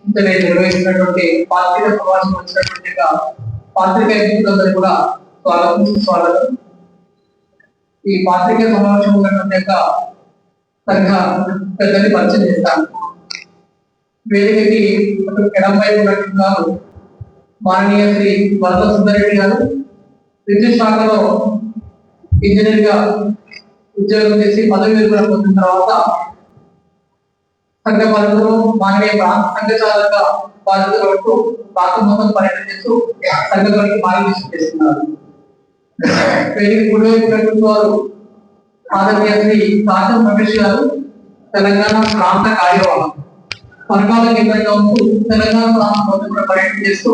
నిర్వహించినటువంటి పాత్రిక సమావేశం వచ్చినటువంటి పాత్రికేయ మిత్రులందరూ కూడా స్వాగతం. ఈ పాత్రికేయ సమావేశం ఉన్నటువంటి తరగా పెద్దల్ని పరిచయం చేస్తాను. వేదికకి ఎడంపై ఉన్నట్టున్నారు మాననీయ శ్రీ వరద సుందరెడ్డి గారు. విద్యుత్ శాఖలో ఇంజనీర్ గా ఉద్యోగం చేసి పదవి విరమణ పొందిన తర్వాత సంఘ బాధ్యతలు మాననీయ ప్రాంత సంఘచాలక బాధ్యతల వరకు రాష్ట్రం మొత్తం పర్యటన చేస్తూ సంఘానికి మార్గదర్శనం చేస్తున్నారు. వేదిక కుడివైపు వారు ఆదరణీయ శ్రీ కాశం రమేష్ గారు, తెలంగాణ ప్రాంత కార్యవాహం పరకాల కేంద్రంగా ఉంటూ తెలంగాణ ప్రాంతం మొత్తం కూడా పర్యటన చేస్తూ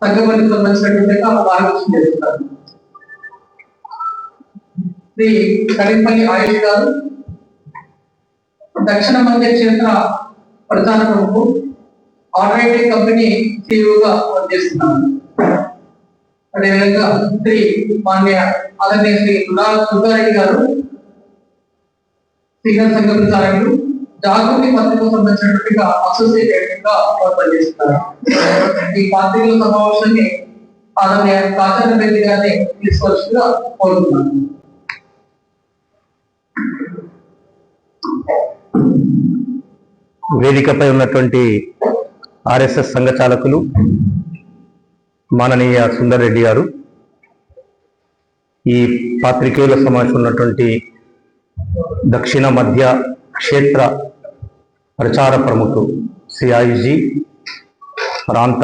సంఘానికి సంబంధించినటువంటి మార్గదర్శనం చేస్తున్నారు. శ్రీ కడింపల్లి ఆయుష్ గారు, దక్షిణ మధ్య క్షేత్ర ప్రచార ప్రముఖు, ఆర్ఐటి కంపెనీ సిఇఓగా పనిచేస్తున్నారు. అదేవిధంగా శ్రీ మాన్య ఆదరణీయ శ్రీ దుర్గారెడ్డి గారు, సీనియర్ సంఘ ప్రచారకులు, జాగృతి పత్రికకు సంబంధించినటువంటి అసోసియేట్ ఎడిటర్ గా పనిచేస్తున్నారు. ఈ పాత్రికల సమావేశాన్ని ఆదరణీయ కాచర్ల రెడ్డి గారిని తీసుకోవాల్సిందిగా కోరుతున్నాను. వేదికపై ఉన్నటువంటి ఆర్ఎస్ఎస్ సంఘ చాలకులు మాననీయ సుందర్ రెడ్డి గారు, ఈ పాత్రికేయుల సమావేశం ఉన్నటువంటి దక్షిణ మధ్య క్షేత్ర ప్రచార ప్రముఖులు శ్రీ ఆయుష్ జీ, ప్రాంత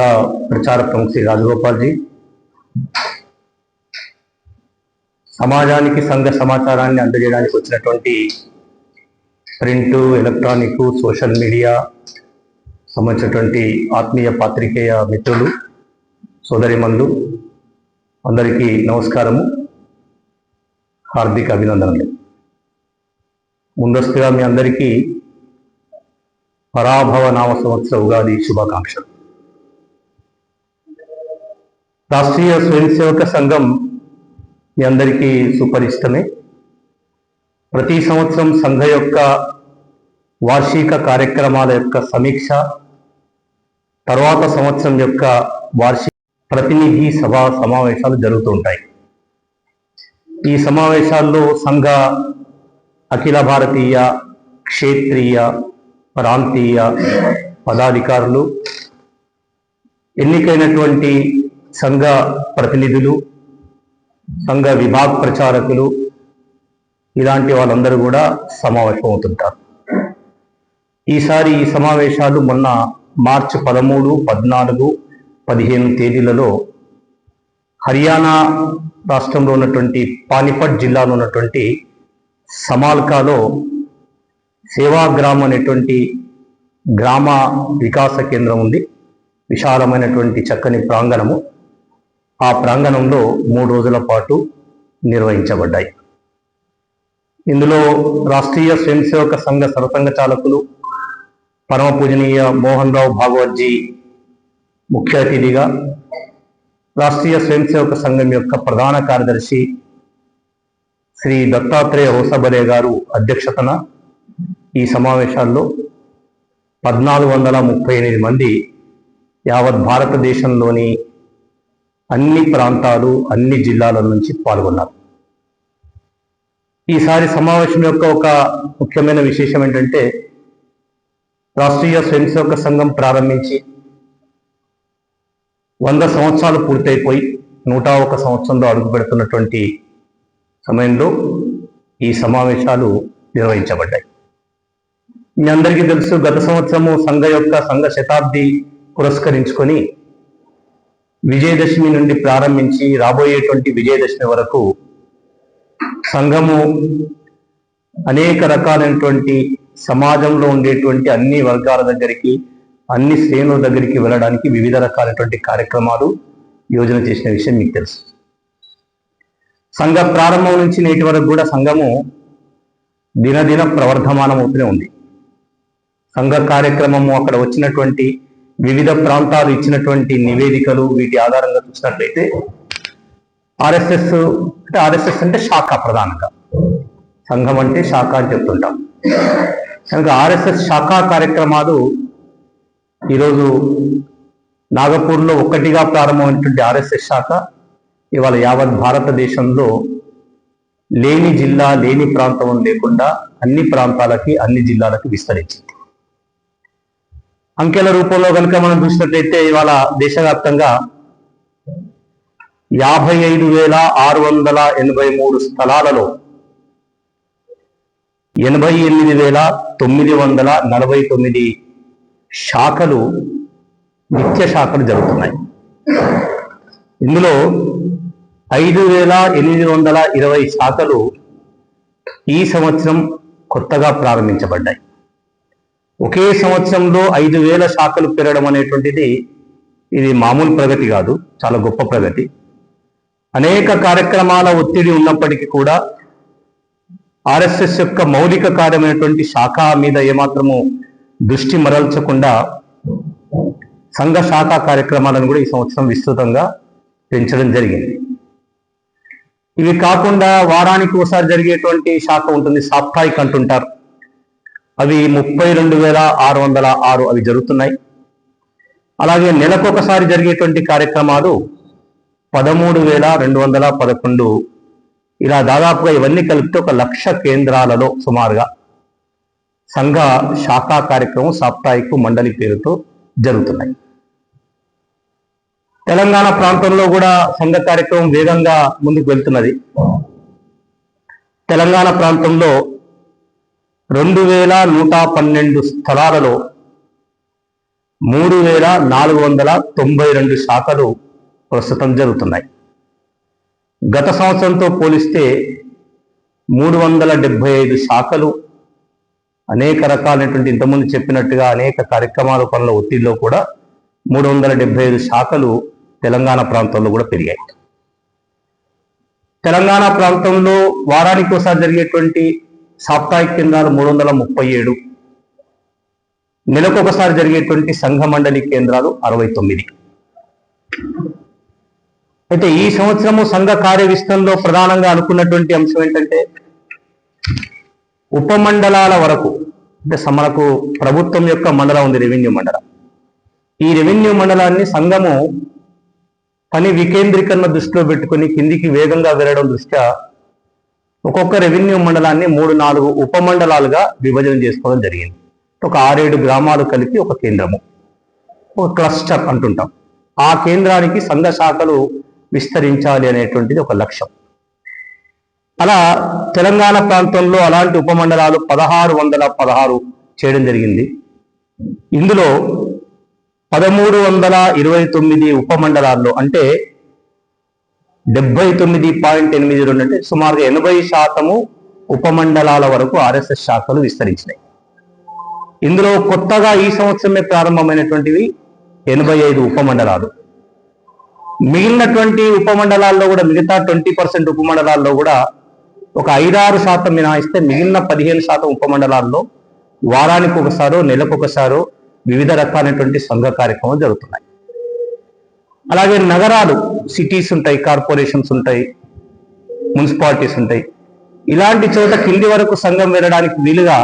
ప్రచార ప్రముఖ శ్రీ రాజగోపాల్ జీ, సమాజానికి సంఘ సమాచారాన్ని అందజేయడానికి వచ్చినటువంటి ప్రింట్, ఎలక్ట్రానిక్, సోషల్ మీడియా సంబంధించినటువంటి ఆత్మీయ పాత్రికేయ మిత్రులు, సోదరిమణులు అందరికీ నమస్కారము, హార్దిక అభినందనలు. ముందస్తుగా మీ అందరికీ పరాభవ నామ సంవత్సర ఉగాది శుభాకాంక్షలు. రాష్ట్రీయ స్వయం సేవక సంఘం మీ అందరికీ సుపరిచితమే. ప్రతి సంవత్సరం సంఘ యొక్క వార్షిక కార్యక్రమాల యొక్క సమీక్ష, తర్వాత సంవత్సరం యొక్క వార్షిక ప్రతినిధి సభా సమావేశాలు జరుగుతూ ఉంటాయి. ఈ సమావేశాల్లో సంఘ అఖిల భారతీయ, క్షేత్రీయ, ప్రాంతీయ పదాధికారులు, ఎన్నికైనటువంటి సంఘ ప్రతినిధులు, సంఘ విభాగ ప్రచారకులు, ఇలాంటి వాళ్ళందరూ కూడా సమావేశం అవుతుంటారు. ఈసారి ఈ సమావేశాలు మొన్న మార్చి 13, 14, 15 తేదీలలో హర్యానా రాష్ట్రంలో ఉన్నటువంటి పానిపట్ జిల్లాలో ఉన్నటువంటి సమాల్కాలో సేవాగ్రామ్ అనేటువంటి గ్రామ వికాస కేంద్రం ఉంది. విశాలమైనటువంటి చక్కని ప్రాంగణము. ఆ ప్రాంగణంలో 3 రోజుల పాటు నిర్వహించబడ్డాయి. ఇందులో రాష్ట్రీయ స్వయం సేవక సంఘ సరసంఘ చాలకులు పరమ పూజనీయ మోహన్ రావు భాగవత్జీ ముఖ్య అతిథిగా, రాష్ట్రీయ స్వయం సేవక సంఘం యొక్క ప్రధాన కార్యదర్శి శ్రీ దత్తాత్రేయ హోసబలే గారు అధ్యక్షతన ఈ సమావేశాల్లో 1438 మంది యావత్ భారతదేశంలోని అన్ని ప్రాంతాలు, అన్ని జిల్లాల నుంచి పాల్గొన్నారు. ఈసారి సమావేశం యొక్క ఒక ముఖ్యమైన విశేషం ఏంటంటే, రాష్ట్రీయ స్వయం సేవక సంఘం ప్రారంభించి 100 సంవత్సరాలు పూర్తయిపోయి 101 సంవత్సరంలో అడుగు పెడుతున్నటువంటి సమయంలో ఈ సమావేశాలు నిర్వహించబడ్డాయి. మీ అందరికీ తెలుసు, గత సంవత్సరము సంఘ శతాబ్ది పురస్కరించుకొని విజయదశమి నుండి ప్రారంభించి రాబోయేటువంటి విజయదశమి వరకు సంఘము అనేక రకాలైనటువంటి సమాజంలో ఉండేటువంటి అన్ని వర్గాల దగ్గరికి, అన్ని శ్రేణుల దగ్గరికి వెళ్ళడానికి వివిధ రకాలైనటువంటి కార్యక్రమాలు యోజన చేసిన విషయం మీకు తెలుసు. సంఘ ప్రారంభం నుంచి నేటి వరకు కూడా సంఘము దినదిన ప్రవర్ధమానం అవుతూనే ఉంది. సంఘ కార్యక్రమము, అక్కడ వచ్చినటువంటి వివిధ ప్రాంతాలు ఇచ్చినటువంటి నివేదికలు, వీటి ఆధారంగా చూసినట్లయితే ఆర్ఎస్ఎస్ అంటే శాఖ, ప్రధానంగా సంఘం అంటే శాఖ అని చెప్తుంటాం. కనుక ఆర్ఎస్ఎస్ శాఖా కార్యక్రమాలు ఈరోజు నాగపూర్లో ఒక్కటిగా ప్రారంభమైనటువంటి ఆర్ఎస్ఎస్ శాఖ ఇవాళ యావత్ భారతదేశంలో లేని జిల్లా లేని ప్రాంతం లేకుండా అన్ని ప్రాంతాలకి అన్ని జిల్లాలకి విస్తరించింది. అంకెల రూపంలో కనుక మనం చూసినట్లయితే ఇవాళ దేశవ్యాప్తంగా 55,683 స్థలాలలో 88,949 శాఖలు నిత్య శాఖలు జరుగుతున్నాయి. ఇందులో 5,820 శాఖలు ఈ సంవత్సరం కొత్తగా ప్రారంభించబడ్డాయి. ఒకే సంవత్సరంలో 5,000 శాఖలు పెరగడం అనేటువంటిది ఇది మామూలు ప్రగతి కాదు, చాలా గొప్ప ప్రగతి. అనేక కార్యక్రమాల ఒత్తిడి ఉన్నప్పటికీ కూడా ఆర్ఎస్ఎస్ యొక్క మౌలిక కార్యమైనటువంటి శాఖ మీద ఏమాత్రము దృష్టి మరల్చకుండా సంఘ శాఖ కార్యక్రమాలను కూడా ఈ సంవత్సరం విస్తృతంగా పెంచడం జరిగింది. ఇవి కాకుండా వారానికి ఒకసారి జరిగేటువంటి శాఖ ఉంటుంది, సాప్తాహిక్ అంటుంటారు. అవి 32,606 అవి జరుగుతున్నాయి. అలాగే నెలకొకసారి జరిగేటువంటి కార్యక్రమాలు 13,211. ఇలా దాదాపుగా ఇవన్నీ కలిపితే 1,00,000 కేంద్రాలలో సుమారుగా సంఘ శాఖా కార్యక్రమం సాప్తాహిక మండలి పేరుతో జరుగుతున్నాయి. తెలంగాణ ప్రాంతంలో కూడా సంఘ కార్యక్రమం వేగంగా ముందుకు వెళ్తున్నది. తెలంగాణ ప్రాంతంలో 2,112 స్థలాలలో 3,492 శాఖలు ప్రస్తుతం జరుగుతున్నాయి. గత సంవత్సరంతో పోలిస్తే 375 శాఖలు అనేక రకాలైనటువంటి ఇంతకుముందు చెప్పినట్టుగా అనేక కార్యక్రమాల పనుల ఒత్తిడిలో కూడా 375 శాఖలు తెలంగాణ ప్రాంతంలో కూడా పెరిగాయి. తెలంగాణ ప్రాంతంలో వారానికి ఒకసారి జరిగేటువంటి సాప్తాహిక కేంద్రాలు 337, నెలకొకసారి జరిగేటువంటి సంఘ మండలి కేంద్రాలు 69. అయితే ఈ సంవత్సరము సంఘ కార్య విస్తరణలో ప్రధానంగా అనుకున్నటువంటి అంశం ఏంటంటే ఉపమండలాల వరకు, అంటే మనకు ప్రభుత్వం యొక్క మండలం ఉంది, రెవెన్యూ మండలం. ఈ రెవెన్యూ మండలాన్ని సంఘము పని వికేంద్రీకరణ దృష్టిలో పెట్టుకుని కిందికి వేగంగా వెళ్ళడం దృష్ట్యా ఒక్కొక్క రెవెన్యూ మండలాన్ని 3-4 ఉపమండలాలుగా విభజన చేసుకోవడం జరిగింది. ఒక 6-7 గ్రామాలు కలిపి ఒక కేంద్రము, ఒక క్లస్టర్ అంటుంటాం. ఆ కేంద్రానికి సంఘ శాఖలు విస్తరించాలి అనేటువంటిది ఒక లక్ష్యం. అలా తెలంగాణ ప్రాంతంలో అలాంటి ఉపమండలాలు 1,616 చేయడం జరిగింది. ఇందులో 1,329 ఉపమండలాల్లో అంటే 79.82 అంటే సుమారుగా 80% ఉపమండలాల వరకు ఆర్ఎస్ఎస్ శాఖలు విస్తరించినాయి. ఇందులో కొత్తగా ఈ సంవత్సరమే ప్రారంభమైనటువంటివి 85 ఉపమండలాలు. మిగిలినటువంటి ఉపమండలాల్లో కూడా మిగతా 20% ఉపమండలాల్లో కూడా ఒక 5-6% మినహాయిస్తే మిగిలిన 15% ఉపమండలాల్లో వారానికి ఒకసారో నెలకొకసారో వివిధ రకాలైనటువంటి సంఘ కార్యక్రమాలు జరుగుతున్నాయి. అలాగే నగరాలు, సిటీస్ ఉంటాయి, కార్పొరేషన్స్ ఉంటాయి, మున్సిపాలిటీస్ ఉంటాయి. ఇలాంటి చోట కింది వరకు సంఘం వెళ్ళడానికి వీలుగా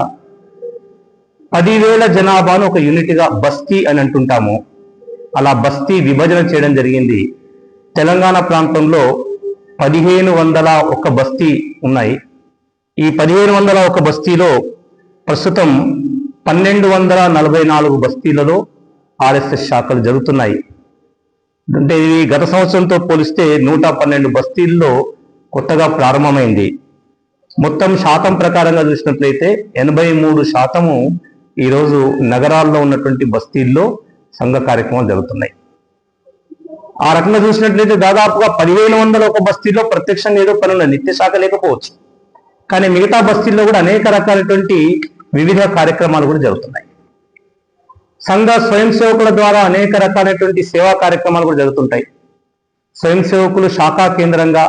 10,000 జనాభాను ఒక యూనిట్గా బస్తీ అని అంటుంటాము, అలా బస్తీ విభజన చేయడం జరిగింది. తెలంగాణ ప్రాంతంలో 1,501 బస్తీ ఉన్నాయి. ఈ 1,501 బస్తీలో ప్రస్తుతం 1,244 బస్తీలలో ఆర్ఎస్ఎస్ శాఖలు జరుగుతున్నాయి. అంటే ఇది గత సంవత్సరంతో పోలిస్తే 112 బస్తీల్లో కొత్తగా ప్రారంభమైంది. మొత్తం శాతం ప్రకారంగా చూసినట్లయితే 83% ఈరోజు నగరాల్లో ఉన్నటువంటి బస్తీల్లో సంఘ కార్యక్రమాలు జరుగుతున్నాయి. ఆ రకంగా చూసినట్లయితే దాదాపుగా 1,501 బస్తీల్లో ప్రత్యక్షంగా ఏదో పనులు నిత్య శాఖ లేకపోవచ్చు, కానీ మిగతా బస్తీల్లో కూడా అనేక రకాలైనటువంటి వివిధ కార్యక్రమాలు కూడా జరుగుతున్నాయి. సంఘ స్వయం సేవకుల ద్వారా అనేక రకాలైనటువంటి సేవా కార్యక్రమాలు కూడా జరుగుతుంటాయి. స్వయం సేవకులు శాఖా కేంద్రంగా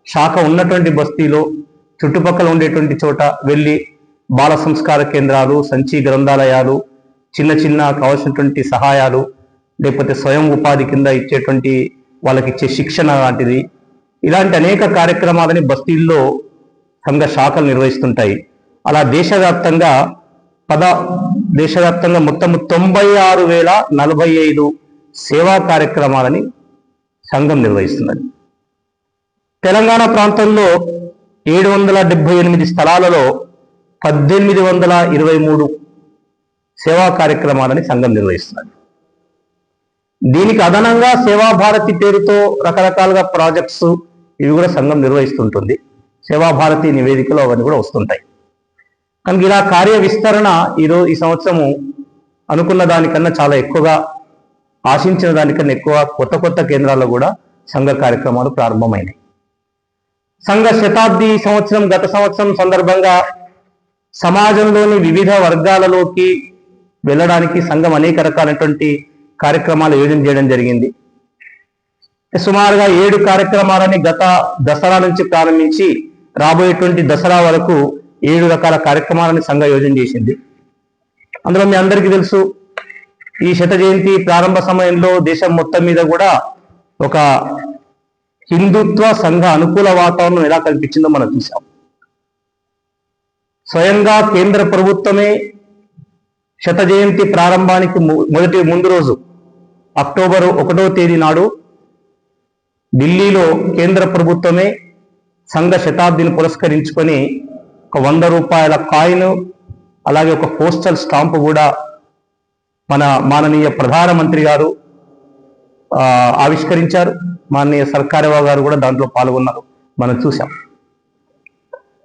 శాఖ ఉన్నటువంటి బస్తీలో చుట్టుపక్కల ఉండేటువంటి చోట వెళ్ళి బాల సంస్కార కేంద్రాలు, సంచి గ్రంథాలయాలు, చిన్న చిన్న కావాల్సినటువంటి సహాయాలు, లేకపోతే స్వయం ఉపాధి కింద ఇచ్చేటువంటి వాళ్ళకి ఇచ్చే శిక్షణ లాంటిది, ఇలాంటి అనేక కార్యక్రమాలని బస్తీల్లో సంఘ శాఖలు నిర్వహిస్తుంటాయి. అలా దేశవ్యాప్తంగా దేశవ్యాప్తంగా మొత్తం 96,045 సేవా కార్యక్రమాలని సంఘం నిర్వహిస్తున్నది. తెలంగాణ ప్రాంతంలో 778 స్థలాలలో 1823 సేవా కార్యక్రమాలని సంఘం నిర్వహిస్తున్నది. దీనికి అదనంగా సేవాభారతి పేరుతో రకరకాలుగా ప్రాజెక్ట్స్ ఇవి కూడా సంఘం నిర్వహిస్తుంటుంది. సేవాభారతి నివేదికలు అవన్నీ కూడా వస్తుంటాయి. కనుక ఇలా కార్య విస్తరణ ఈ సంవత్సరము అనుకున్న దానికన్నా చాలా ఎక్కువగా, ఆశించిన దానికన్నా ఎక్కువ కొత్త కేంద్రాల్లో కూడా సంఘ కార్యక్రమాలు ప్రారంభమైనాయి. సంఘ శతాబ్ది సంవత్సరం గత సంవత్సరం సందర్భంగా సమాజంలోని వివిధ వర్గాలలోకి వెళ్ళడానికి సంఘం అనేక రకాలైనటువంటి కార్యక్రమాలు యోజన చేయడం జరిగింది. సుమారుగా 7 కార్యక్రమాలని గత దసరా నుంచి ప్రారంభించి రాబోయేటువంటి దసరా వరకు 7 రకాల కార్యక్రమాలని సంఘ యోజన చేసింది. అందులో మీ అందరికీ తెలుసు, ఈ శత జయంతి ప్రారంభ సమయంలో దేశం మొత్తం మీద కూడా ఒక హిందుత్వ సంఘ అనుకూల వాతావరణం ఎలా కల్పించిందో మనం చూసాం. స్వయంగా కేంద్ర ప్రభుత్వమే శత జయంతి ప్రారంభానికి ముందు రోజు అక్టోబర్ 1వ తేదీ నాడు ఢిల్లీలో కేంద్ర ప్రభుత్వమే సంఘ శతాబ్దిని పురస్కరించుకొని ఒక 100 రూపాయల కాయిన్, అలాగే ఒక పోస్టల్ స్టాంపు కూడా మన మాననీయ ప్రధానమంత్రి గారు ఆవిష్కరించారు. మాననీయ సర్కారవ గారు కూడా దాంట్లో పాల్గొన్నారు, మనం చూసాం.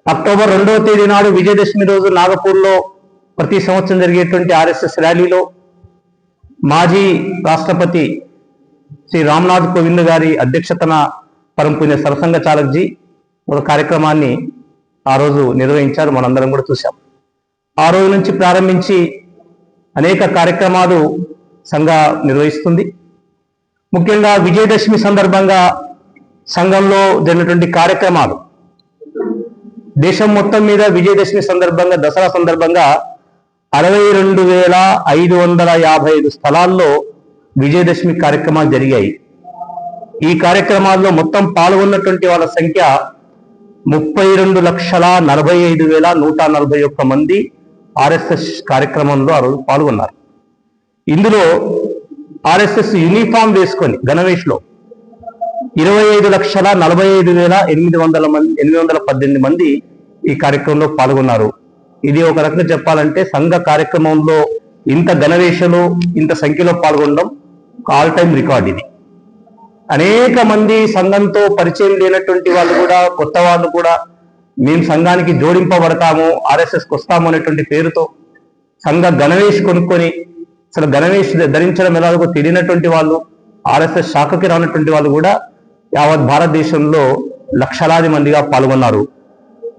అక్టోబర్ 2వ తేదీ నాడు విజయదశమి రోజు నాగపూర్లో ప్రతి సంవత్సరం జరిగేటువంటి RSS ర్యాలీలో మాజీ రాష్ట్రపతి శ్రీ రామ్నాథ్ కోవింద్ గారి అధ్యక్షతన పరంపుణ్య సరసంగ చాలక్జీ ఒక కార్యక్రమాన్ని ఆ రోజు నిర్వహించారు, మనందరం కూడా చూసాం. ఆ రోజు నుంచి ప్రారంభించి అనేక కార్యక్రమాలు సంఘ నిర్వహిస్తుంది. ముఖ్యంగా విజయదశమి సందర్భంగా సంఘంలో జరిగినటువంటి కార్యక్రమాలు, దేశం మొత్తం మీద విజయదశమి సందర్భంగా, దసరా సందర్భంగా 62,555 స్థలాల్లో విజయదశమి కార్యక్రమాలు జరిగాయి. ఈ కార్యక్రమాల్లో మొత్తం పాల్గొన్నటువంటి వాళ్ళ సంఖ్య 32,45,141 మంది RSS కార్యక్రమంలో ఆ రోజు పాల్గొన్నారు. ఇందులో RSS యూనిఫామ్ వేసుకొని గణవేష్లో 25,45,818 మంది ఈ కార్యక్రమంలో పాల్గొన్నారు. ఇది ఒక రకంగా చెప్పాలంటే సంఘ కార్యక్రమంలో ఇంత గణవేషలో ఇంత సంఖ్యలో పాల్గొనడం ఆల్ టైమ్ రికార్డ్. ఇది అనేక మంది సంఘంతో పరిచయం లేనటువంటి వాళ్ళు కూడా, కొత్త వాళ్ళు కూడా మేము సంఘానికి జోడింపబడతాము, RSSకి వస్తాము అనేటువంటి పేరుతో సంఘ గణవేష్ కొనుక్కొని, అసలు గణవేష్ ధరించడం ఎలాగో తెలియనటువంటి వాళ్ళు, RSS శాఖకి రానటువంటి వాళ్ళు కూడా యావత్ భారతదేశంలో లక్షలాది మందిగా పాల్గొన్నారు.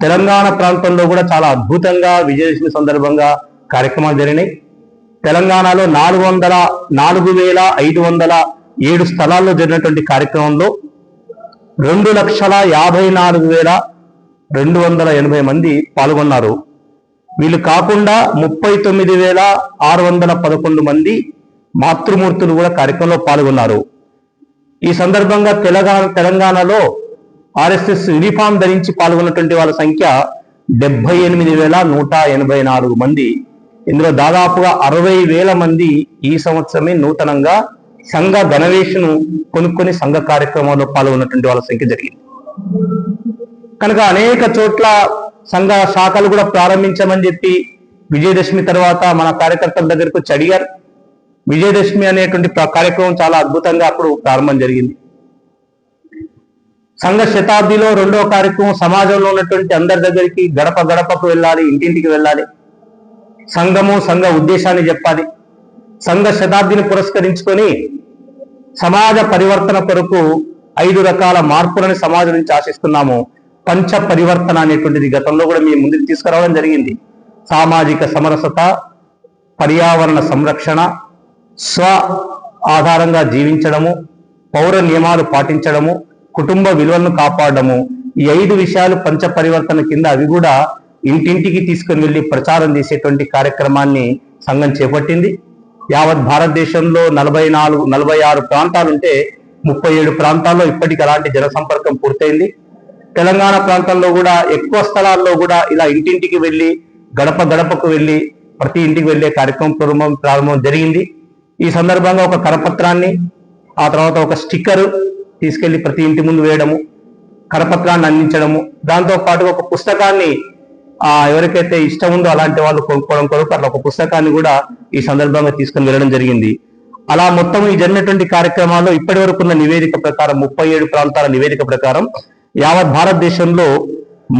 తెలంగాణ ప్రాంతంలో కూడా చాలా అద్భుతంగా విజయదశమి సందర్భంగా కార్యక్రమాలు జరిగినాయి. తెలంగాణలో 4,507 స్థలాల్లో జరిగినటువంటి కార్యక్రమంలో 2,54,280 మంది పాల్గొన్నారు. వీళ్ళు కాకుండా 39,611 మంది మాతృమూర్తులు కూడా కార్యక్రమంలో పాల్గొన్నారు. ఈ సందర్భంగా తెలంగాణలో RSS యూనిఫామ్ ధరించి పాల్గొన్నటువంటి వాళ్ళ సంఖ్య 78,184 మంది. ఇందులో దాదాపుగా 60,000 మంది ఈ సంవత్సరమే నూతనంగా సంఘ గణవేషను కొనుక్కొని సంఘ కార్యక్రమంలో పాల్గొన్నటువంటి వాళ్ళ సంఖ్య జరిగింది. కనుక అనేక చోట్ల సంఘ శాఖలు కూడా ప్రారంభించమని చెప్పి విజయదశమి తర్వాత మన కార్యకర్తల దగ్గరకు వచ్చి అడిగారు. విజయదశమి అనేటువంటి కార్యక్రమం చాలా అద్భుతంగా అప్పుడు ప్రారంభం జరిగింది. సంఘ శతాబ్దిలో 2వ కార్యక్రమం సమాజంలో ఉన్నటువంటి అందరి దగ్గరికి గడప గడపకు వెళ్ళాలి, ఇంటింటికి వెళ్ళాలి, సంఘము సంఘ ఉద్దేశాన్ని చెప్పాలి. సంఘ శతాబ్దిని పురస్కరించుకొని సమాజ పరివర్తన కొరకు 5 రకాల మార్పులను సమాజం నుంచి ఆశిస్తున్నాము. పంచ పరివర్తన అనేటువంటిది గతంలో కూడా మీ ముందుకు తీసుకురావడం జరిగింది. సామాజిక సమరసత, పర్యావరణ సంరక్షణ, స్వ ఆధారంగా జీవించడము, పౌర నియమాలు పాటించడము, కుటుంబ విలువలను కాపాడము. ఈ 5 విషయాలు పంచ పరివర్తన కింద. అవి కూడా ఇంటింటికి తీసుకుని వెళ్ళి ప్రచారం చేసేటువంటి కార్యక్రమాన్ని సంఘం చేపట్టింది. యావత్ భారతదేశంలో 46 ప్రాంతాలుంటే 37 ప్రాంతాల్లో ఇప్పటికి అలాంటి జన సంపర్కం పూర్తయింది. తెలంగాణ ప్రాంతంలో కూడా ఎక్కువ స్థలాల్లో కూడా ఇలా ఇంటింటికి వెళ్ళి, గడప గడపకు వెళ్ళి ప్రతి ఇంటికి వెళ్లే కార్యక్రమం ప్రారంభం జరిగింది. ఈ సందర్భంగా ఒక కరపత్రాన్ని, ఆ తర్వాత ఒక స్టిక్కర్ తీసుకెళ్లి ప్రతి ఇంటి ముందు వేయడము, కరపత్రాన్ని అందించడము, దాంతో పాటు ఒక పుస్తకాన్ని ఎవరికైతే ఇష్టం ఉందో అలాంటి వాళ్ళు కొనుక్కోవడం కొరకు అట్లా ఒక పుస్తకాన్ని కూడా ఈ సందర్భంగా తీసుకుని వెళ్ళడం జరిగింది. అలా మొత్తం ఈ జరిగినటువంటి కార్యక్రమాల్లో ఇప్పటి వరకు ఉన్న నివేదిక ప్రకారం 37 ప్రాంతాల నివేదిక ప్రకారం యావత్ భారతదేశంలో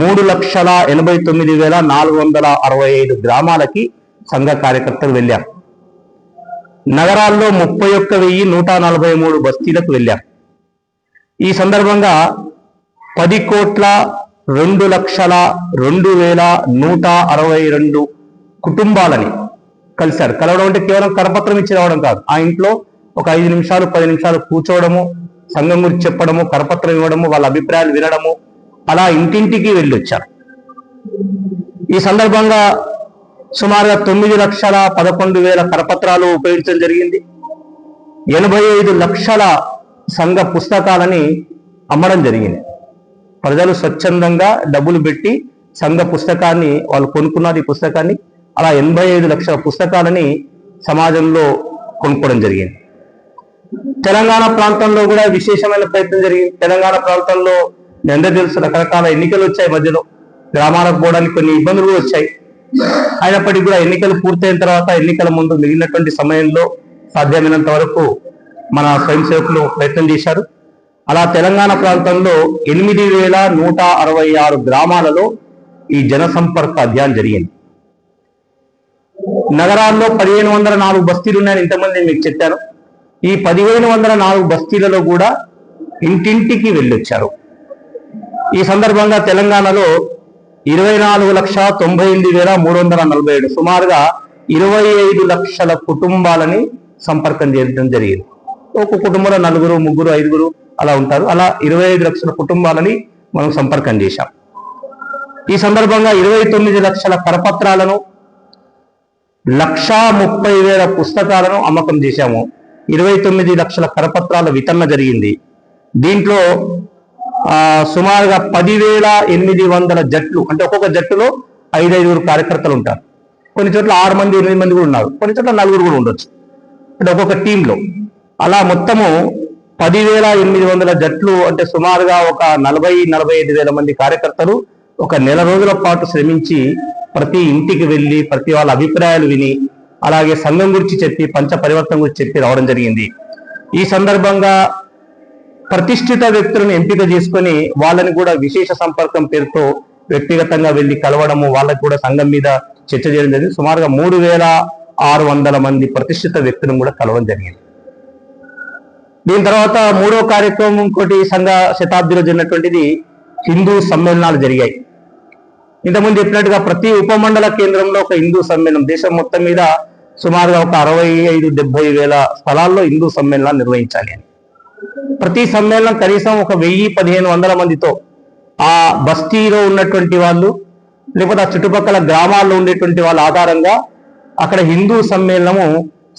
3,89,465 గ్రామాలకి సంఘ కార్యకర్తలు వెళ్ళారు. నగరాల్లో 31,143 బస్తీలకు వెళ్ళారు. ఈ సందర్భంగా 10,02,02,162 కుటుంబాలని కలిశారు. కలవడం అంటే కేవలం కరపత్రం ఇచ్చి రావడం కాదు, ఆ ఇంట్లో ఒక 5 నిమిషాలు 10 నిమిషాలు కూర్చోవడము, సంఘం గురించి చెప్పడము, కరపత్రం ఇవ్వడము, వాళ్ళ అభిప్రాయాలు వినడము, అలా ఇంటింటికి వెళ్ళి వచ్చారు. ఈ సందర్భంగా సుమారుగా 9,11,000 కరపత్రాలు ఉపయోగించడం జరిగింది. 85 లక్షల సంఘ పుస్తకాలని అమ్మడం జరిగింది. ప్రజలు స్వచ్ఛందంగా డబ్బులు పెట్టి సంఘ పుస్తకాన్ని వాళ్ళు కొనుక్కున్నారు. ఈ పుస్తకాన్ని అలా 85 లక్షల పుస్తకాలని సమాజంలో కొనుక్కోవడం జరిగింది. తెలంగాణ ప్రాంతంలో కూడా విశేషమైన ప్రయత్నం జరిగింది. తెలంగాణ ప్రాంతంలో మీ అందరూ తెలుసు, రకరకాల ఎన్నికలు వచ్చాయి. మధ్యలో గ్రామాలకు పోవడానికి కొన్ని ఇబ్బందులు కూడా వచ్చాయి. అయినప్పటికీ కూడా ఎన్నికలు పూర్తయిన తర్వాత ఎన్నికల ముందు మిగిలినటువంటి సమయంలో సాధ్యమైనంత వరకు మన స్వయం సేవకులు ప్రయత్నం చేశారు. అలా తెలంగాణ ప్రాంతంలో 8,166 గ్రామాలలో ఈ జనసంపర్క అధ్యయనం జరిగింది. నగరాల్లో 1,504 బస్తీలు ఉన్నాయని ఇంతమంది మీకు చెప్పాను. ఈ 1,504 బస్తీలలో కూడా ఇంటింటికి వెళ్ళొచ్చారు. ఈ సందర్భంగా తెలంగాణలో 24,98,347 సుమారుగా 25 లక్షల కుటుంబాలని సంపర్కం చేయడం జరిగింది. ఒక కుటుంబంలో 4, 3, 5 అలా ఉంటారు. అలా 25 లక్షల కుటుంబాలని మనం సంపర్కం చేశాం. ఈ సందర్భంగా 29 లక్షల కరపత్రాలను, 1,30,000 పుస్తకాలను అమ్మకం చేశాము. 29 లక్షల కరపత్రాల వితరణ జరిగింది. దీంట్లో సుమారుగా 10,800 జట్లు, అంటే ఒక్కొక్క జట్టులో 5 కార్యకర్తలు ఉంటారు. కొన్ని చోట్ల 6 మంది 8 మంది కూడా ఉన్నారు, కొన్ని చోట్ల 4 కూడా ఉండొచ్చు, అంటే ఒక్కొక్క టీంలో. అలా మొత్తము 10,800 జట్లు, అంటే సుమారుగా ఒక 40,000-45,000 మంది కార్యకర్తలు ఒక నెల రోజుల పాటు శ్రమించి ప్రతి ఇంటికి వెళ్ళి ప్రతి వాళ్ళ అభిప్రాయాలు విని అలాగే సంఘం గురించి చెప్పి పంచ పరివర్తన గురించి చెప్పి రావడం జరిగింది. ఈ సందర్భంగా ప్రతిష్ఠిత వ్యక్తులను ఎంపిక చేసుకొని వాళ్ళని కూడా విశేష సంపర్కం పేరుతో వ్యక్తిగతంగా వెళ్ళి కలవడము, వాళ్ళకి కూడా సంఘం మీద చర్చ చేయడం జరిగింది. సుమారుగా 3,600 మంది ప్రతిష్ఠిత వ్యక్తులను కూడా కలవడం జరిగింది. దీని తర్వాత 3వ కార్యక్రమం ఇంకోటి సంఘ శతాబ్దిలో జరిగినటువంటిది హిందూ సమ్మేళనాలు జరిగాయి. ఇంతకుముందు చెప్పినట్టుగా ప్రతి ఉపమండల కేంద్రంలో ఒక హిందూ సమ్మేళనం, దేశం మొత్తం మీద సుమారుగా ఒక 65-70 వేల స్థలాల్లో హిందూ సమ్మేళనాలు నిర్వహించాలి అని. ప్రతి సమ్మేళనం కనీసం ఒక 1,000-1,500 మందితో ఆ బస్తీలో ఉన్నటువంటి వాళ్ళు లేకపోతే ఆ చుట్టుపక్కల గ్రామాల్లో ఉండేటువంటి వాళ్ళ ఆధారంగా అక్కడ హిందూ సమ్మేళనము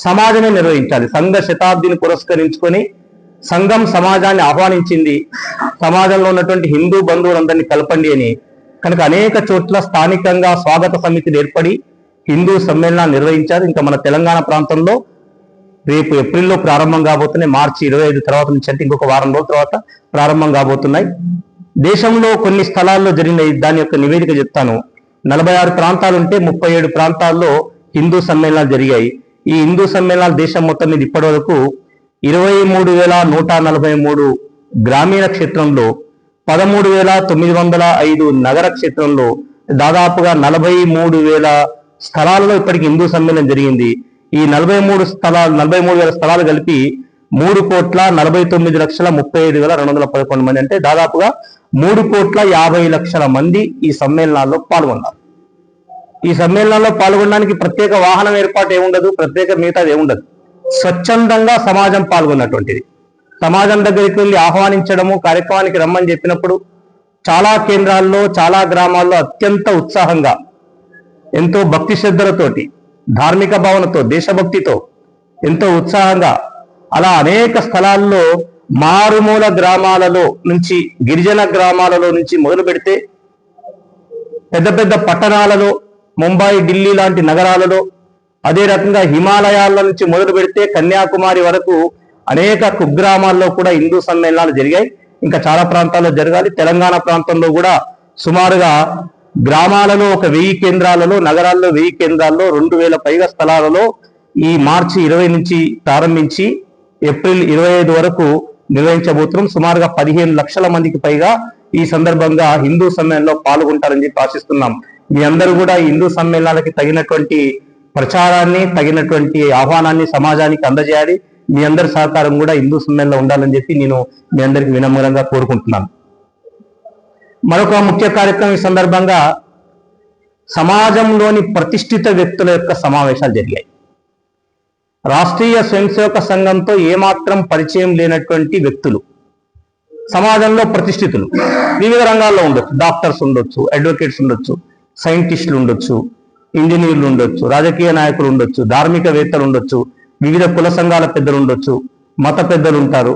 సమాజమే నిర్వహించాలి. సంఘ శతాబ్దిని పురస్కరించుకొని సంఘం సమాజాన్ని ఆహ్వానించింది, సమాజంలో ఉన్నటువంటి హిందూ బంధువులందరినీ కలపండి అని. కనుక అనేక చోట్ల స్థానికంగా స్వాగత సమితిలు ఏర్పడి హిందూ సమ్మేళనాలు నిర్వహించారు. ఇంకా మన తెలంగాణ ప్రాంతంలో రేపు ఏప్రిల్లో ప్రారంభం కాబోతున్నాయి. మార్చి 25 తర్వాత నుంచి, అంటే ఇంకొక వారం రోజుల తర్వాత ప్రారంభం కాబోతున్నాయి. దేశంలో కొన్ని స్థలాల్లో జరిగిన దాని యొక్క నివేదిక చెప్తాను. 46 ప్రాంతాలు ఉంటే 37 ప్రాంతాల్లో హిందూ సమ్మేళనాలు జరిగాయి. ఈ హిందూ సమ్మేళనాలు దేశం మొత్తం మీద ఇప్పటి వరకు 23,143 గ్రామీణ క్షేత్రంలో, 13,905 నగర క్షేత్రంలో, దాదాపుగా 43,000 స్థలాలలో ఇప్పటికి హిందూ సమ్మేళనం జరిగింది. ఈ 43,000 స్థలాలు కలిపి 3,49,35,211 మంది, అంటే దాదాపుగా 3,50,00,000 మంది ఈ సమ్మేళనాల్లో పాల్గొన్నారు. ఈ సమ్మేళనాల్లో పాల్గొనడానికి ప్రత్యేక వాహనం ఏర్పాటు ఏముండదు, ప్రత్యేక మిగతాది ఏముండదు. స్వచ్ఛందంగా సమాజం పాల్గొన్నటువంటిది. సమాజం దగ్గరికి వెళ్ళి ఆహ్వానించడము, కార్యక్రమానికి రమ్మని చెప్పినప్పుడు చాలా కేంద్రాల్లో చాలా గ్రామాల్లో అత్యంత ఉత్సాహంగా, ఎంతో భక్తి శ్రద్ధలతోటి, ధార్మిక భావనతో, దేశభక్తితో ఎంతో ఉత్సాహంగా అలా అనేక స్థలాల్లో మారుమూల గ్రామాలలో నుంచి, గిరిజన గ్రామాలలో నుంచి మొదలు పెడితే పెద్ద పెద్ద పట్టణాలలో, ముంబై, ఢిల్లీ లాంటి నగరాలలో, అదే రకంగా హిమాలయాల నుంచి మొదలు పెడితే కన్యాకుమారి వరకు అనేక కుగ్రామాల్లో కూడా హిందూ సమ్మేళనాలు జరిగాయి. ఇంకా చాలా ప్రాంతాల్లో జరగాలి. తెలంగాణ ప్రాంతంలో కూడా సుమారుగా గ్రామాలలో 1000 కేంద్రాలలో, నగరాల్లో 1000 కేంద్రాల్లో 2000 పైగా స్థలాలలో ఈ మార్చి 20 నుంచి ప్రారంభించి ఏప్రిల్ 25 వరకు నిర్వహించబోతున్నాం. సుమారుగా 15 లక్షల మందికి పైగా ఈ సందర్భంగా హిందూ సమ్మేళనంలో పాల్గొంటారని చెప్పి ఆశిస్తున్నాం. మీ అందరూ కూడా ఈ హిందూ సమ్మేళనాలకి తగినటువంటి ప్రచారాన్ని, తగినటువంటి ఆహ్వానాన్ని సమాజానికి అందజేయాలి. మీ అందరి సహకారం కూడా హిందూ సమ్మేళనంలో ఉండాలని చెప్పి నేను మీ అందరికి వినమ్రంగా కోరుకుంటున్నాను. మరొక ముఖ్య కార్యక్రమం ఈ సందర్భంగా సమాజంలోని ప్రతిష్ఠిత వ్యక్తుల యొక్క సమావేశాలు జరిగాయి. రాష్ట్రీయ స్వయం సేవక సంఘంతో ఏమాత్రం పరిచయం లేనటువంటి వ్యక్తులు, సమాజంలో ప్రతిష్ఠితులు, వివిధ రంగాల్లో ఉండొచ్చు. డాక్టర్స్ ఉండొచ్చు, అడ్వకేట్స్ ఉండొచ్చు, సైంటిస్టులు ఉండొచ్చు, ఇంజనీర్లు ఉండొచ్చు, రాజకీయ నాయకులు ఉండొచ్చు, ధార్మికవేత్తలు ఉండొచ్చు, వివిధ కుల సంఘాల పెద్దలు ఉండొచ్చు, మత పెద్దలు ఉంటారు.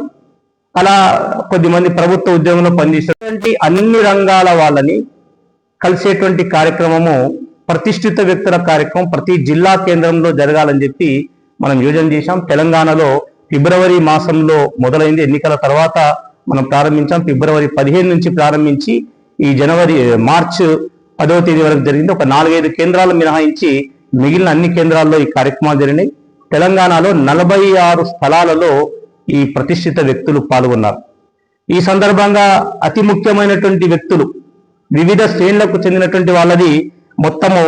అలా కొద్దిమంది ప్రభుత్వ ఉద్యోగంలో పనిచేసేటువంటి అన్ని రంగాల వాళ్ళని కలిసేటువంటి కార్యక్రమము, ప్రతిష్ఠిత వ్యక్తుల కార్యక్రమం ప్రతి జిల్లా కేంద్రంలో జరగాలని చెప్పి మనం యోజన చేశాం. తెలంగాణలో ఫిబ్రవరి మాసంలో మొదలైంది. ఎన్నికల తర్వాత మనం ప్రారంభించాం. ఫిబ్రవరి 15 నుంచి ప్రారంభించి ఈ మార్చ్ 10వ తేదీ వరకు జరిగింది. ఒక 4-5 కేంద్రాలు మినహాయించి మిగిలిన అన్ని కేంద్రాల్లో ఈ కార్యక్రమాలు జరిగినాయి. తెలంగాణలో 46 స్థలాలలో ఈ ప్రతిష్ఠిత వ్యక్తులు పాల్గొన్నారు. ఈ సందర్భంగా అతి ముఖ్యమైనటువంటి వ్యక్తులు, వివిధ శ్రేణులకు చెందినటువంటి వాళ్ళది మొత్తము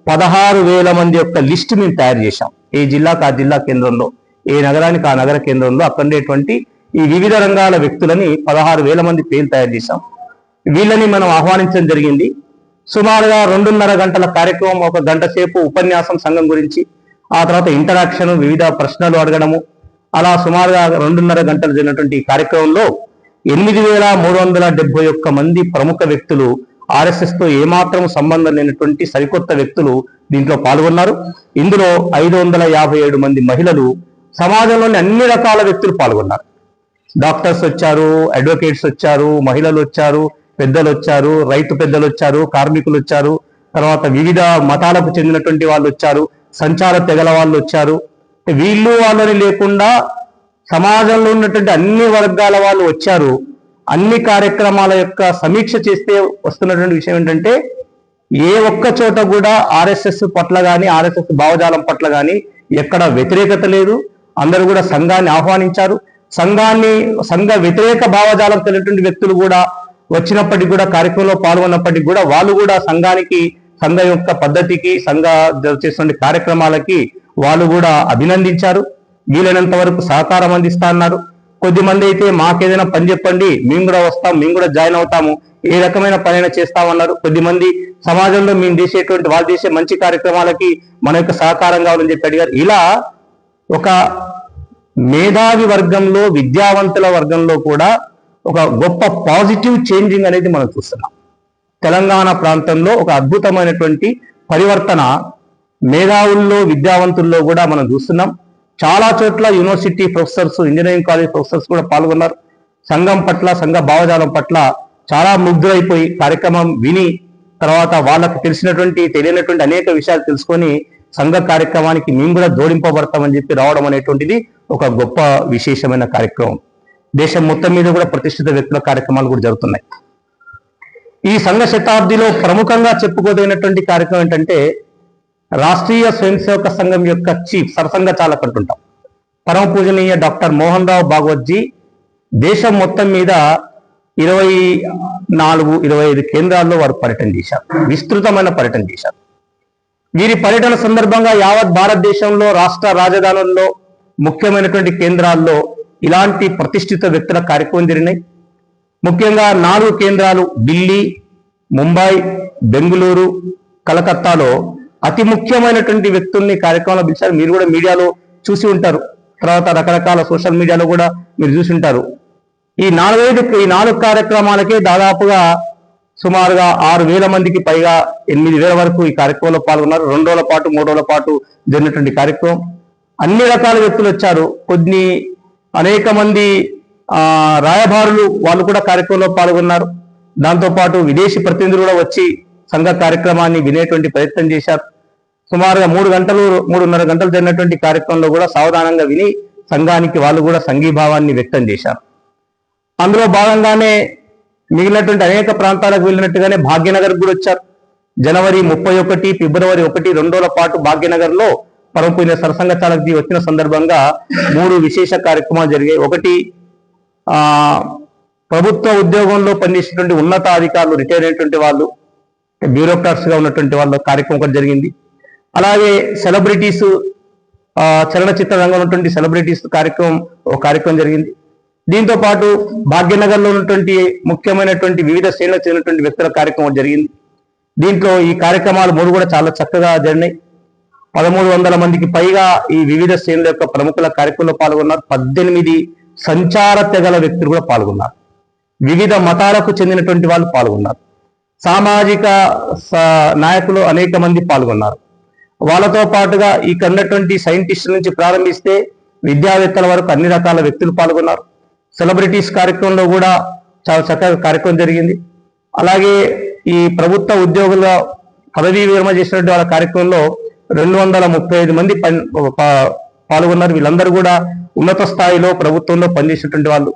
16,000 మంది యొక్క లిస్టు మేము తయారు చేశాం. ఏ జిల్లాకు ఆ జిల్లా కేంద్రంలో, ఏ నగరానికి ఆ నగర కేంద్రంలో అక్కడేటువంటి ఈ వివిధ రంగాల వ్యక్తులని 16,000 మంది పేర్లు తయారు చేశాం. వీళ్ళని మనం ఆహ్వానించడం జరిగింది. సుమారుగా 2.5 గంటల కార్యక్రమం, 1 గంట సేపు ఉపన్యాసం సంఘం గురించి, ఆ తర్వాత ఇంటరాక్షన్, వివిధ ప్రశ్నలు అడగడము, అలా సుమారుగా 2.5 గంటలు జరిగినటువంటి ఈ కార్యక్రమంలో 8,371 మంది ప్రముఖ వ్యక్తులు, ఆర్ఎస్ఎస్ తో ఏమాత్రం సంబంధం లేనటువంటి సరికొత్త వ్యక్తులు దీంట్లో పాల్గొన్నారు. ఇందులో 557 మంది మహిళలు, సమాజంలోని అన్ని రకాల వ్యక్తులు పాల్గొన్నారు. డాక్టర్స్ వచ్చారు, అడ్వకేట్స్ వచ్చారు, మహిళలు వచ్చారు, పెద్దలు వచ్చారు, రైతు పెద్దలు వచ్చారు, కార్మికులు వచ్చారు, తర్వాత వివిధ మతాలకు చెందినటువంటి వాళ్ళు వచ్చారు, సంచార తెగల వాళ్ళు వచ్చారు. వీళ్ళు వాళ్ళని లేకుండా సమాజంలో ఉన్నటువంటి అన్ని వర్గాల వాళ్ళు వచ్చారు. అన్ని కార్యక్రమాల యొక్క సమీక్ష చేస్తే వస్తున్నటువంటి విషయం ఏంటంటే, ఏ ఒక్క చోట కూడా ఆర్ఎస్ఎస్ పట్ల కానీ, ఆర్ఎస్ఎస్ భావజాలం పట్ల కానీ ఎక్కడ వ్యతిరేకత లేదు. అందరూ కూడా సంఘాన్ని ఆహ్వానించారు. సంఘ వ్యతిరేక భావజాలం కలిగినటువంటి వ్యక్తులు కూడా వచ్చినప్పటికీ కూడా, కార్యక్రమంలో పాల్గొన్నప్పటికీ కూడా వాళ్ళు కూడా సంఘం యొక్క పద్ధతికి, చేస్తున్న కార్యక్రమాలకి వాళ్ళు కూడా అభినందించారు. వీలైనంత వరకు సహకారం అందిస్తా అన్నారు. కొద్దిమంది అయితే మాకేదైనా పని చెప్పండి, మేము కూడా వస్తాం, మేము కూడా జాయిన్ అవుతాము, ఏ రకమైన పనైనా చేస్తామన్నారు. కొద్దిమంది సమాజంలో మేము చేసేటువంటి, వాళ్ళు చేసే మంచి కార్యక్రమాలకి మన యొక్క సహకారం కావాలని చెప్పి అడిగారు. ఇలా ఒక మేధావి వర్గంలో, విద్యావంతుల వర్గంలో కూడా ఒక గొప్ప పాజిటివ్ చేంజింగ్ అనేది మనం చూస్తున్నాం. తెలంగాణ ప్రాంతంలో ఒక అద్భుతమైనటువంటి పరివర్తన మేధావుల్లో, విద్యావంతుల్లో కూడా మనం చూస్తున్నాం. చాలా చోట్ల university professors, engineering college professors కూడా పాల్గొన్నారు. సంఘం పట్ల, సంఘ భావజాలం పట్ల చాలా ముగ్ధులైపోయి కార్యక్రమం విని, తర్వాత వాళ్ళకు తెలియనటువంటి అనేక విషయాలు తెలుసుకొని సంఘ కార్యక్రమానికి మేము కూడా జోడింపబడతామని చెప్పి రావడం అనేటువంటిది ఒక గొప్ప విశేషమైన కార్యక్రమం. దేశం మొత్తం మీద కూడా ప్రతిష్ఠిత వ్యక్తుల కార్యక్రమాలు కూడా జరుగుతున్నాయి. ఈ సంఘ శతాబ్దిలో ప్రముఖంగా చెప్పుకోదగినటువంటి కార్యక్రమం ఏంటంటే, రాష్ట్రీయ స్వయం సేవక సంఘం యొక్క చీఫ్, సరసంఘ చాలక్ అంటుంటాం, పరమ పూజనీయ డాక్టర్ మోహన్ రావు భాగవత్జీ దేశం మొత్తం మీద 24-25 కేంద్రాల్లో వారు పర్యటన చేశారు. విస్తృతమైన పర్యటన చేశారు. వీరి పర్యటన సందర్భంగా యావత్ భారతదేశంలో రాష్ట్ర రాజధానుల్లో, ముఖ్యమైనటువంటి కేంద్రాల్లో ఇలాంటి ప్రతిష్ఠిత వ్యక్తుల కార్యక్రమం జరిగినాయి. ముఖ్యంగా 4 కేంద్రాలు, ఢిల్లీ, ముంబై, బెంగళూరు, కలకత్తాలో అతి ముఖ్యమైనటువంటి వ్యక్తుల్ని కార్యక్రమంలో పిలిచారు. మీరు కూడా మీడియాలో చూసి ఉంటారు, తర్వాత రకరకాల సోషల్ మీడియాలో కూడా మీరు చూసి ఉంటారు. ఈ 4 కార్యక్రమాలకే దాదాపుగా సుమారుగా 6,000 మందికి పైగా, 8,000 వరకు ఈ కార్యక్రమంలో పాల్గొన్నారు. 2 రోజుల పాటు, 3 రోజుల పాటు జరిగినటువంటి కార్యక్రమం. అన్ని రకాల వ్యక్తులు వచ్చారు. అనేక మంది రాయబారులు వాళ్ళు కూడా కార్యక్రమంలో పాల్గొన్నారు. దాంతోపాటు విదేశీ ప్రతినిధులు కూడా వచ్చి సంఘ కార్యక్రమాన్ని వినేటువంటి ప్రయత్నం చేశారు. సుమారుగా 3.5 గంటలు జరిగినటువంటి కార్యక్రమంలో కూడా సావధానంగా విని సంఘానికి వాళ్ళు కూడా సంఘీభావాన్ని వ్యక్తం చేశారు. అందులో భాగంగానే మిగిలినటువంటి అనేక ప్రాంతాలకు వెళ్ళినట్టుగానే భాగ్యనగర్ కూడా వచ్చారు. జనవరి 31, ఫిబ్రవరి 1 2 రోజుల పాటు భాగ్యనగర్ లో పరమపూర్ణ సరసంగ చాలక్జీ వచ్చిన సందర్భంగా 3 విశేష కార్యక్రమాలు జరిగాయి. ఒకటి, ప్రభుత్వ ఉద్యోగంలో పనిచేసేటువంటి ఉన్నతాధికారులు, రిటైర్ అయినటువంటి వాళ్ళు, బ్యూరోక్రాట్స్ గా ఉన్నటువంటి వాళ్ళ కార్యక్రమం ఒకటి జరిగింది. అలాగే సెలబ్రిటీస్, చలనచిత్ర రంగంలో ఉన్నటువంటి సెలబ్రిటీస్ కార్యక్రమం జరిగింది. దీంతో పాటు భాగ్యనగర్ లో ఉన్నటువంటి ముఖ్యమైనటువంటి వివిధ శ్రేణులకు చెందినటువంటి వ్యక్తుల కార్యక్రమం జరిగింది. దీంట్లో ఈ కార్యక్రమాలు 3 కూడా చాలా చక్కగా జరిగినాయి. 1300 మందికి పైగా ఈ వివిధ శ్రేణుల యొక్క ప్రముఖుల కార్యక్రమంలో పాల్గొన్నారు. 18 సంచార తెగల వ్యక్తులు కూడా పాల్గొన్నారు. వివిధ మతాలకు చెందినటువంటి వాళ్ళు పాల్గొన్నారు. సామాజిక నాయకులు అనేక మంది పాల్గొన్నారు. వాళ్ళతో పాటుగా ఇక్కడ ఉన్నటువంటి సైంటిస్టుల నుంచి ప్రారంభిస్తే విద్యావేత్తల వరకు అన్ని రకాల వ్యక్తులు పాల్గొన్నారు. సెలబ్రిటీస్ కార్యక్రమంలో కూడా చాలా చక్కగా కార్యక్రమం జరిగింది. అలాగే ఈ ప్రభుత్వ ఉద్యోగుల పదవీ విరమణ చేసినటువంటి వాళ్ళ కార్యక్రమంలో 235 మంది పాల్గొన్నారు. వీళ్ళందరూ కూడా ఉన్నత స్థాయిలో ప్రభుత్వంలో పనిచేసినటువంటి వాళ్ళు.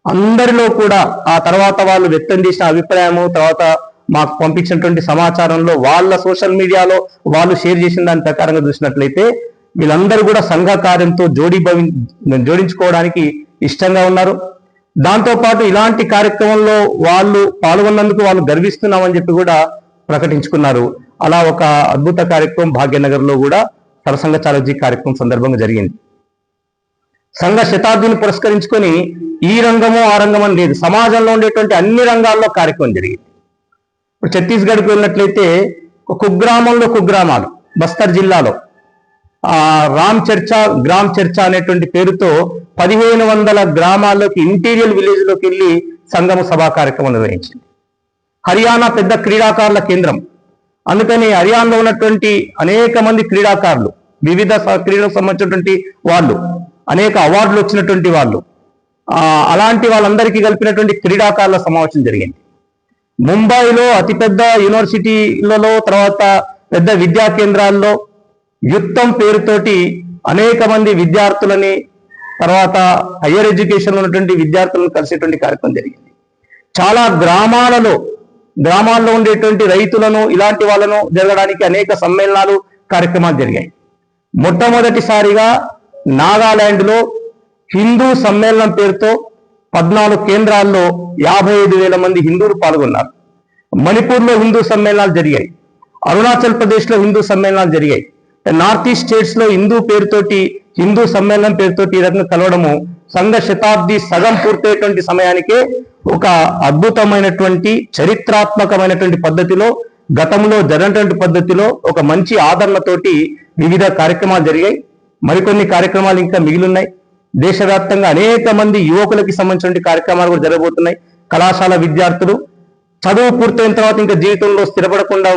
అందరిలో కూడా ఆ తర్వాత వాళ్ళు వ్యక్తం చేసిన అభిప్రాయము, తర్వాత మాకు పంపించినటువంటి సమాచారంలో వాళ్ళ సోషల్ మీడియాలో వాళ్ళు షేర్ చేసిన దాని ప్రకారంగా చూసినట్లయితే వీళ్ళందరూ కూడా సంఘ కార్యంతో జోడించుకోవడానికి ఇష్టంగా ఉన్నారు. దాంతో పాటు ఇలాంటి కార్యక్రమంలో వాళ్ళు పాల్గొన్నందుకు వాళ్ళు గర్విస్తున్నామని చెప్పి కూడా ప్రకటించుకున్నారు. అలా ఒక అద్భుత కార్యక్రమం భాగ్యనగర్ లో కూడా సరసంగ చాలక్జీ కార్యక్రమం సందర్భంగా జరిగింది. సంఘ శతాబ్దిని పురస్కరించుకొని ఈ రంగము ఆ రంగం అని లేదు, సమాజంలో ఉండేటువంటి అన్ని రంగాల్లో కార్యక్రమం జరిగింది. ఇప్పుడు ఛత్తీస్గఢ్కి వెళ్ళినట్లయితే కుగ్రామాలు బస్తర్ జిల్లాలో రామ్ చర్చా గ్రామ్ చర్చా అనేటువంటి పేరుతో 1500 గ్రామాల్లోకి ఇంటీరియర్ విలేజ్ లోకి వెళ్ళి సంగమ సభా కార్యక్రమం నిర్వహించింది. హర్యానా పెద్ద క్రీడాకారుల కేంద్రం, అందుకని హర్యానాలో ఉన్నటువంటి అనేక మంది క్రీడాకారులు, వివిధ క్రీడలకు సంబంధించినటువంటి వాళ్ళు, అనేక అవార్డులు వచ్చినటువంటి వాళ్ళు, అలాంటి వాళ్ళందరికీ కలిపినటువంటి క్రీడాకారుల సమావేశం జరిగింది. ముంబైలో అతిపెద్ద యూనివర్సిటీలలో, తర్వాత పెద్ద విద్యా కేంద్రాల్లో యుద్ధం పేరుతోటి అనేక మంది విద్యార్థులని, తర్వాత హయ్యర్ ఎడ్యుకేషన్ ఉన్నటువంటి విద్యార్థులను కలిసేటువంటి కార్యక్రమం జరిగింది. చాలా గ్రామాల్లో ఉండేటువంటి రైతులను, ఇలాంటి వాళ్ళను జరగడానికి అనేక సమ్మేళనాలు, కార్యక్రమాలు జరిగాయి. మొట్టమొదటిసారిగా నాగాలాండ్లో హిందూ సమ్మేళనం పేరుతో 14 కేంద్రాల్లో 55,000 మంది హిందువులు పాల్గొన్నారు. మణిపూర్లో హిందూ సమ్మేళనాలు జరిగాయి. అరుణాచల్ ప్రదేశ్లో హిందూ సమ్మేళనాలు జరిగాయి. నార్త్ ఈస్ట్ స్టేట్స్ లో హిందూ సమ్మేళనం పేరుతోటి ఈ రకంగా కలవడము సంఘ శతాబ్ది సగం పూర్తయ్యేటువంటి సమయానికే ఒక అద్భుతమైనటువంటి చరిత్రాత్మకమైనటువంటి పద్ధతిలో, గతంలో జరిగినటువంటి పద్ధతిలో ఒక మంచి ఆదరణతోటి వివిధ కార్యక్రమాలు జరిగాయి. మరికొన్ని కార్యక్రమాలు ఇంకా మిగిలిన్నాయి. దేశవ్యాప్తంగా అనేక మంది యువకులకి సంబంధించిన కార్యక్రమాలు కూడా జరగబోతున్నాయి. కళాశాల విద్యార్థులు చదువు పూర్తయిన తర్వాత ఇంకా జీవితంలో స్థిరపడకుండా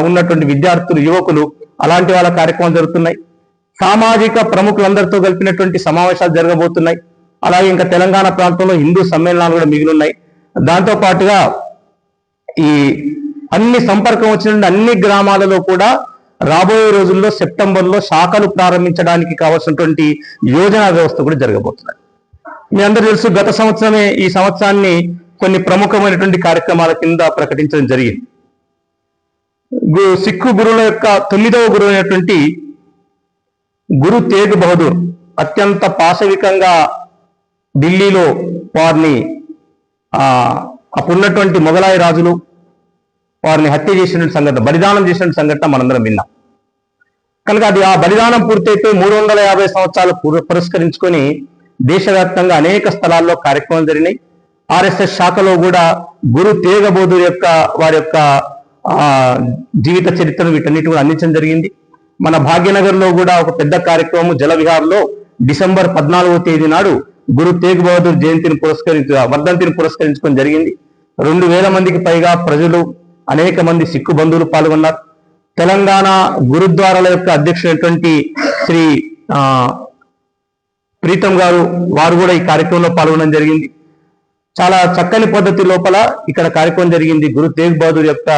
ఉన్నటువంటి విద్యార్థులు, యువకులు, అలాంటి వాళ్ళ కార్యక్రమాలు జరుగుతున్నాయి. సామాజిక ప్రముఖులందరితో కలిపినటువంటి సమావేశాలు జరగబోతున్నాయి. అలాగే ఇంకా తెలంగాణ ప్రాంతంలో హిందూ సమ్మేళనాలు కూడా మిగిలిన్నాయి. దాంతో పాటుగా ఈ అన్ని సంపర్కం వచ్చిన అన్ని గ్రామాలలో కూడా రాబోయే రోజుల్లో సెప్టెంబర్లో శాఖలు ప్రారంభించడానికి కావాల్సినటువంటి యోజనా వ్యవస్థ కూడా జరగబోతున్నాయి. మీ అందరూ తెలుసు, గత సంవత్సరమే ఈ సంవత్సరాన్ని కొన్ని ప్రముఖమైనటువంటి కార్యక్రమాల కింద ప్రకటించడం జరిగింది. సిక్కు గురువుల యొక్క 9వ గురువు అయినటువంటి గురు తేగ్ బహదూర్ అత్యంత పాశవికంగా ఢిల్లీలో వారిని అప్పుడున్నటువంటి మొఘలాయి రాజులు వారిని హత్య చేసిన సంఘటన, బలిదానం చేసిన సంఘటన మనందరం విన్నాం. కనుక అది ఆ బలిదానం పూర్తయిపోయి 350 సంవత్సరాలు పురస్కరించుకొని దేశవ్యాప్తంగా అనేక స్థలాల్లో కార్యక్రమాలు జరిగినాయి. ఆర్ఎస్ఎస్ శాఖలో కూడా గురు తేగ్ బహదూర్ వారి యొక్క జీవిత చరిత్రను వీటన్నిటి కూడా అందించడం జరిగింది. మన భాగ్యనగర్ లో కూడా ఒక పెద్ద కార్యక్రమం జలవిహార్లో డిసెంబర్ 14వ తేదీ నాడు గురు తేగ్ బహదూర్ వర్ధంతిని పురస్కరించుకొని జరిగింది. 2000 మందికి పైగా ప్రజలు, అనేక మంది సిక్కు బంధువులు పాల్గొన్నారు. తెలంగాణ గురుద్వారాల యొక్క అధ్యక్షుడైనటువంటి శ్రీ ప్రీతం గారు, వారు కూడా ఈ కార్యక్రమంలో పాల్గొనడం జరిగింది. చాలా చక్కని పద్ధతి లోపల ఇక్కడ కార్యక్రమం జరిగింది. గురు తేగ్ బహదూర్ యొక్క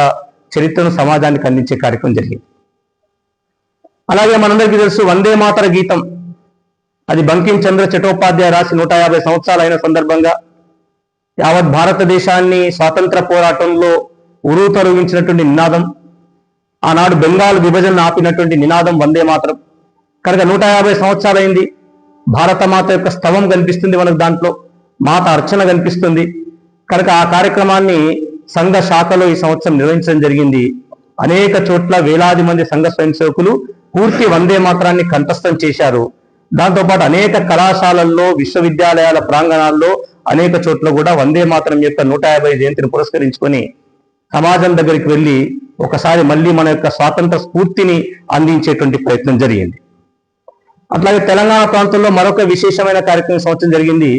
చరిత్రను సమాజానికి అందించే కార్యక్రమం జరిగింది. అలాగే మనందరికీ తెలుసు వందే మాతర గీతం, అది బంకిం చంద్ర చటోపాధ్యాయ రాసి 150 సంవత్సరాలు అయిన సందర్భంగా యావత్ భారతదేశాన్ని స్వాతంత్ర పోరాటంలో ఉరుతరుగించినటువంటి నినాదం, ఆనాడు బెంగాల్ విభజన ఆపినటువంటి నినాదం వందే మాతరం. కనుక 150 సంవత్సరాలైంది. భారత మాత యొక్క స్తవం కనిపిస్తుంది మనకు, దాంట్లో మాత అర్చన కనిపిస్తుంది. కనుక ఆ కార్యక్రమాన్ని సంఘ శాఖలో ఈ సంవత్సరం నిర్వహించడం జరిగింది. అనేక చోట్ల వేలాది మంది సంఘ స్వయం సేవకులు పూర్తి వందే మాతరాన్ని కంఠస్థం చేశారు. దాంతోపాటు అనేక కళాశాలల్లో, విశ్వవిద్యాలయాల ప్రాంగణాల్లో అనేక చోట్ల కూడా వందే మాతరం యొక్క 150 జయంతిని పురస్కరించుకొని సమాజం దగ్గరికి వెళ్ళి ఒకసారి మళ్ళీ మన యొక్క స్వాతంత్ర స్ఫూర్తిని అందించేటువంటి ప్రయత్నం జరిగింది. అట్లాగే తెలంగాణ ప్రాంతంలో మరొక విశేషమైన కార్యక్రమం సంవత్సరం జరిగింది.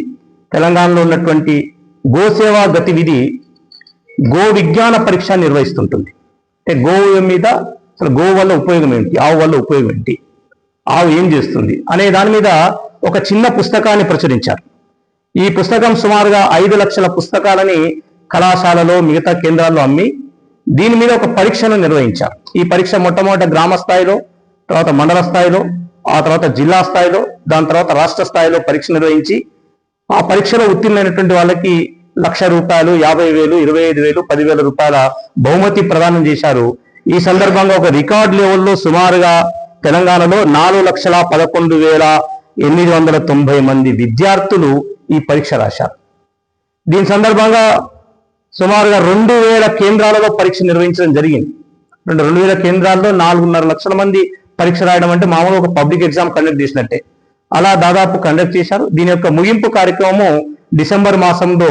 తెలంగాణలో ఉన్నటువంటి గోసేవా గతివిధి గో విజ్ఞాన పరీక్ష నిర్వహిస్తుంటుంది. అంటే గోవు మీద అసలు గోవు వల్ల ఉపయోగం ఏంటి, ఆవు వల్ల ఉపయోగం ఏంటి, ఆవు ఏం చేస్తుంది అనే దాని మీద ఒక చిన్న పుస్తకాన్ని ప్రచురించారు. ఈ పుస్తకం సుమారుగా 5 లక్షల పుస్తకాలని కళాశాలలో మిగతా కేంద్రాల్లో అమ్మి దీని మీద ఒక పరీక్షను నిర్వహించారు. ఈ పరీక్ష మొట్టమొదట గ్రామ స్థాయిలో, తర్వాత మండల స్థాయిలో, ఆ తర్వాత జిల్లా స్థాయిలో, దాని తర్వాత రాష్ట్ర స్థాయిలో పరీక్ష నిర్వహించి ఆ పరీక్షలో ఉత్తీర్ణమైనటువంటి వాళ్ళకి ₹1,00,000, 50,000, 25,000, 10,000 రూపాయల బహుమతి ప్రదానం చేశారు. ఈ సందర్భంగా ఒక రికార్డ్ లెవెల్లో సుమారుగా తెలంగాణలో 4,11,890 మంది విద్యార్థులు ఈ పరీక్ష రాశారు. దీని సందర్భంగా సుమారుగా 2,000 కేంద్రాలలో పరీక్ష నిర్వహించడం జరిగింది. 2,000 కేంద్రాల్లో 4.5 లక్షల మంది పరీక్ష రాయడం అంటే మామూలుగా ఒక పబ్లిక్ ఎగ్జామ్ కండక్ట్ చేసినట్టే. అలా దాదాపు కండక్ట్ చేశారు. దీని యొక్క ముగింపు కార్యక్రమము డిసెంబర్ మాసంలో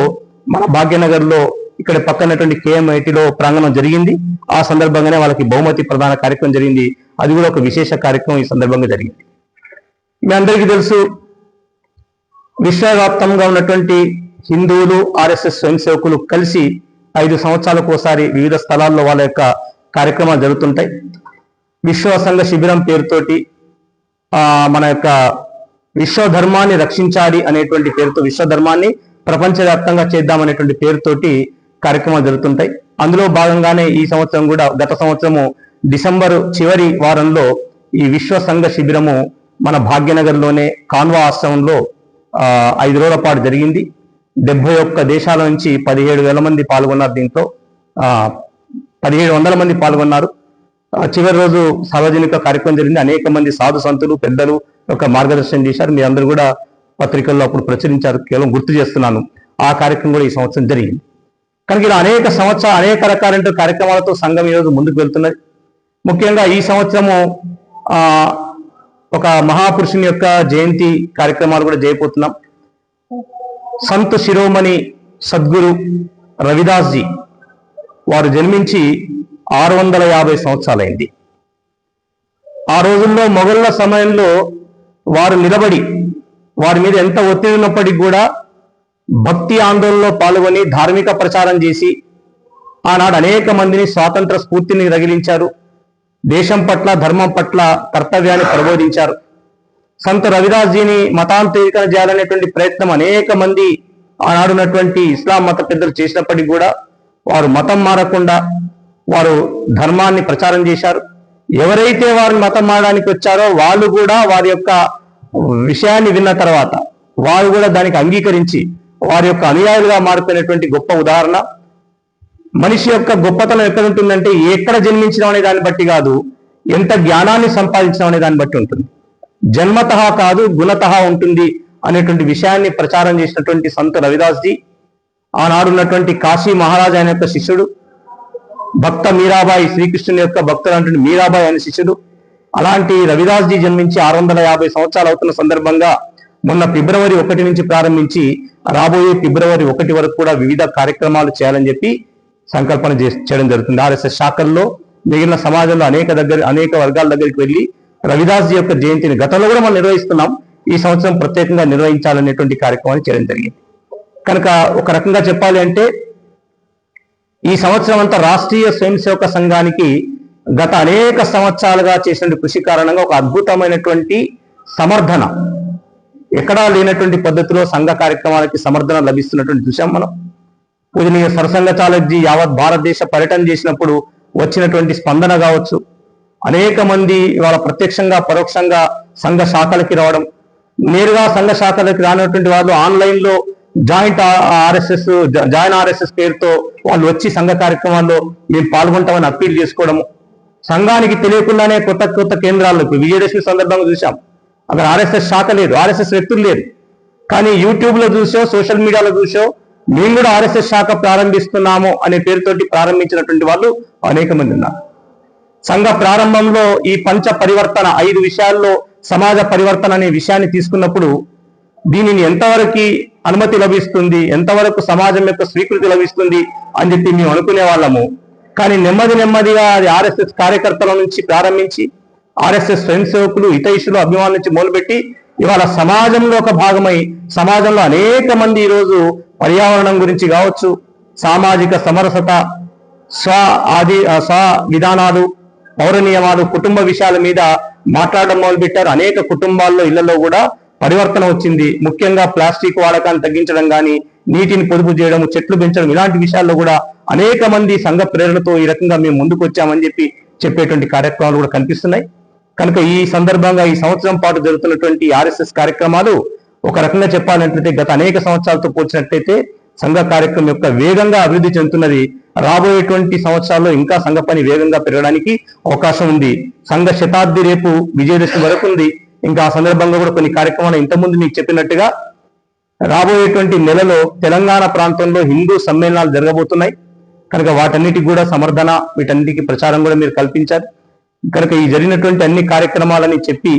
మన భాగ్యనగర్లో ఇక్కడ పక్కనటువంటి KMITలో ప్రాంగణం జరిగింది. ఆ సందర్భంగానే వాళ్ళకి బహుమతి ప్రదాన కార్యక్రమం జరిగింది. అది కూడా ఒక విశేష కార్యక్రమం ఈ సందర్భంగా జరిగింది. మీ అందరికీ తెలుసు, విశ్వవ్యాప్తంగా ఉన్నటువంటి హిందువులు, RSS స్వయం సేవకులు కలిసి 5 సంవత్సరాలకు ఒకసారి వివిధ స్థలాల్లో వాళ్ళ యొక్క కార్యక్రమాలు జరుగుతుంటాయి. విశ్వ సంఘ శిబిరం పేరుతోటి మన యొక్క విశ్వధర్మాన్ని రక్షించాలి అనేటువంటి పేరుతో, విశ్వధర్మాన్ని ప్రపంచవ్యాప్తంగా చేద్దామనేటువంటి పేరుతోటి కార్యక్రమాలు జరుగుతుంటాయి. అందులో భాగంగానే ఈ సంవత్సరం కూడా, గత సంవత్సరము డిసెంబర్ చివరి వారంలో ఈ విశ్వ సంఘ శిబిరము మన భాగ్యనగర్లోనే కాన్వా ఆశ్రమంలో 5 రోజుల పాటు జరిగింది. 71 దేశాల నుంచి 17,000 మంది పాల్గొన్నారు. దీంట్లో 1,700 మంది పాల్గొన్నారు. చివరి రోజు సార్వజనిక కార్యక్రమం జరిగింది. అనేక మంది సాధు సంతులు, పెద్దలు యొక్క మార్గదర్శనం చేశారు. మీ అందరూ కూడా పత్రికల్లో అప్పుడు ప్రచురించారు. కేవలం గుర్తు చేస్తున్నాను. ఆ కార్యక్రమం కూడా ఈ సంవత్సరం జరిగింది. కనుక ఇలా అనేక రకాలైన కార్యక్రమాలతో సంఘం ఈరోజు ముందుకు వెళ్తున్నది. ముఖ్యంగా ఈ సంవత్సరము ఒక మహాపురుషుని యొక్క జయంతి కార్యక్రమాలు కూడా చేయబోతున్నాం. సంత్ శిరోమణి సద్గురు రవిదాస్ జీ వారు జన్మించి 650 సంవత్సరాలైంది. ఆ రోజుల్లో మొఘళ్ళ సమయంలో వారు నిలబడి, వారి మీద ఎంత ఒత్తిడి ఉన్నప్పటికీ కూడా భక్తి ఆందోళనలో పాల్గొని ధార్మిక ప్రచారం చేసి ఆనాడు అనేక మందిని స్వాతంత్ర స్ఫూర్తిని రగిలించారు. దేశం పట్ల, ధర్మం పట్ల కర్తవ్యాన్ని ప్రబోధించారు. సంత్ రవిదాస్ జీని మతాంతరీకరణ చేయాలనేటువంటి ప్రయత్నం అనేక మంది ఆనాడున్నటువంటి ఇస్లాం మత పెద్దలు చేసినప్పటికీ కూడా వారు మతం మారకుండా వారు ధర్మాన్ని ప్రచారం చేశారు. ఎవరైతే వారిని మతం మారడానికి వచ్చారో వాళ్ళు కూడా వారి యొక్క విషయాన్ని విన్న తర్వాత వారు కూడా దానికి అంగీకరించి వారి యొక్క అనుయాయులుగా మారిపోయినటువంటి గొప్ప ఉదాహరణ. మనిషి యొక్క గొప్పతనం ఎక్కడ ఉంటుందంటే ఎక్కడ జన్మించడం అనే దాన్ని బట్టి కాదు, ఎంత జ్ఞానాన్ని సంపాదించడం అనే దాన్ని బట్టి ఉంటుంది. జన్మతః కాదు, గుణతః ఉంటుంది అనేటువంటి విషయాన్ని ప్రచారం చేసినటువంటి సంత్ రవిదాస్ జీ, ఆనాడున్నటువంటి కాశీ మహారాజ్ ఆయన యొక్క శిష్యుడు, భక్త మీరాబాయి, శ్రీకృష్ణుని యొక్క భక్తులు అంటే మీరాబాయి అనే శిష్యుడు. అలాంటి రవిదాస్ జీ జన్మించి 650 సంవత్సరాలు అవుతున్న సందర్భంగా మొన్న ఫిబ్రవరి 1 నుంచి ప్రారంభించి రాబోయే ఫిబ్రవరి 1 వరకు కూడా వివిధ కార్యక్రమాలు చేయాలని చెప్పి సంకల్పన చేయడం జరుగుతుంది. RSS శాఖల్లో మిగిలిన సమాజంలో అనేక వర్గాల దగ్గరికి వెళ్ళి రవిదాస్ జీ యొక్క జయంతిని గతంలో కూడా మనం నిర్వహిస్తున్నాం. ఈ సంవత్సరం ప్రత్యేకంగా నిర్వహించాలనేటువంటి కార్యక్రమాన్ని చేయడం జరిగింది. కనుక ఒక రకంగా చెప్పాలి అంటే ఈ సంవత్సరం అంతా రాష్ట్రీయ స్వయం సేవక సంఘానికి గత అనేక సంవత్సరాలుగా చేసిన కృషి కారణంగా ఒక అద్భుతమైనటువంటి సమర్థన, ఎక్కడా లేనటువంటి పద్ధతిలో సంఘ కార్యక్రమాలకి సమర్థన లభిస్తున్నటువంటి చూసాం మనం. పూజనీయ సరసంఘచాలక్ జీ యావత్ భారతదేశ పర్యటన చేసినప్పుడు వచ్చినటువంటి స్పందన కావచ్చు, అనేక మంది వాళ్ళ ప్రత్యక్షంగా పరోక్షంగా సంఘ శాఖలకి రావడం, నేరుగా సంఘ శాఖలకి రానటువంటి వాళ్ళు ఆన్లైన్ లో జాయింట్ ఆర్ఎస్ఎస్ జాయిన్ ఆర్ఎస్ఎస్ పేరుతో వాళ్ళు వచ్చి సంఘ కార్యక్రమాల్లో మేము పాల్గొంటామని అప్పీల్ చేసుకోవడము, సంఘానికి తెలియకుండానే కొత్త కొత్త కేంద్రాల్లో ఇప్పుడు విజయదశమి సందర్భంగా చూసాం, అక్కడ ఆర్ఎస్ఎస్ శాఖ లేదు, ఆర్ఎస్ఎస్ వ్యక్తులు లేరు, కానీ యూట్యూబ్ లో చూసో సోషల్ మీడియాలో చూసో మేము కూడా ఆర్ఎస్ఎస్ శాఖ ప్రారంభిస్తున్నాము అనే పేరుతోటి ప్రారంభించినటువంటి వాళ్ళు అనేక మంది ఉన్నారు. సంఘ ప్రారంభంలో ఈ పంచ పరివర్తన 5 విషయాల్లో సమాజ పరివర్తన అనే విషయాన్ని తీసుకున్నప్పుడు దీనిని ఎంతవరకు అనుమతి లభిస్తుంది, ఎంతవరకు సమాజం యొక్క స్వీకృతి లభిస్తుంది అని చెప్పి మేము అనుకునే వాళ్ళము. కానీ నెమ్మదిగా అది ఆర్ఎస్ఎస్ కార్యకర్తల నుంచి ప్రారంభించి ఆర్ఎస్ఎస్ స్వయం సేవకులు హితైషులు అభిమానుల నుంచి మొదలుపెట్టి ఇవాళ సమాజంలో ఒక భాగమై సమాజంలో అనేక మంది ఈరోజు పర్యావరణం గురించి కావచ్చు, సామాజిక సమరసత, స్వ విధానాలు, పౌర నియమాలు, కుటుంబ విషయాల మీద మాట్లాడడం మొదలుపెట్టారు. అనేక కుటుంబాల్లో ఇళ్లలో కూడా పరివర్తన వచ్చింది. ముఖ్యంగా ప్లాస్టిక్ వాడకాన్ని తగ్గించడం కానీ, నీటిని పొదుపు చేయడం, చెట్లు పెంచడం, ఇలాంటి విషయాల్లో కూడా అనేక మంది సంఘ ప్రేరణతో ఈ రకంగా మేము ముందుకు వచ్చామని చెప్పేటువంటి కార్యక్రమాలు కూడా కనిపిస్తున్నాయి. కనుక ఈ సందర్భంగా ఈ సంవత్సరం పాటు జరుగుతున్నటువంటి ఆర్ఎస్ఎస్ కార్యక్రమాలు ఒక రకంగా చెప్పాలంటే గత అనేక సంవత్సరాలతో పోల్చినట్లయితే సంఘ కార్యక్రమం యొక్క వేగంగా అభివృద్ధి చెందుతున్నది. రాబోయేటువంటి సంవత్సరాల్లో ఇంకా సంఘ పని వేగంగా పెరగడానికి అవకాశం ఉంది. సంఘ శతాబ్ది రేపు విజయదశమి వరకు ఉంది. ఇంకా ఆ సందర్భంగా కూడా కొన్ని కార్యక్రమాలు ఇంతకుముందు మీకు చెప్పినట్టుగా రాబోయేటువంటి నెలలో తెలంగాణ ప్రాంతంలో హిందూ సమ్మేళనాలు జరగబోతున్నాయి. కనుక వాటన్నిటికి కూడా సమర్థన, వీటన్నిటికీ ప్రచారం కూడా మీరు కల్పించారు. కనుక ఈ జరిగినటువంటి అన్ని కార్యక్రమాలని చెప్పి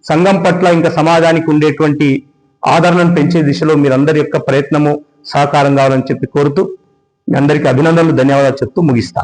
సంఘం పట్ల ఇంకా సమాజానికి ఉండేటువంటి ఆదరణను పెంచే దిశలో మీరందరి యొక్క ప్రయత్నము సహకారం కావాలని చెప్పి కోరుతూ మీ అందరికీ అభినందనలు, ధన్యవాదాలు చెప్తూ ముగిస్తా.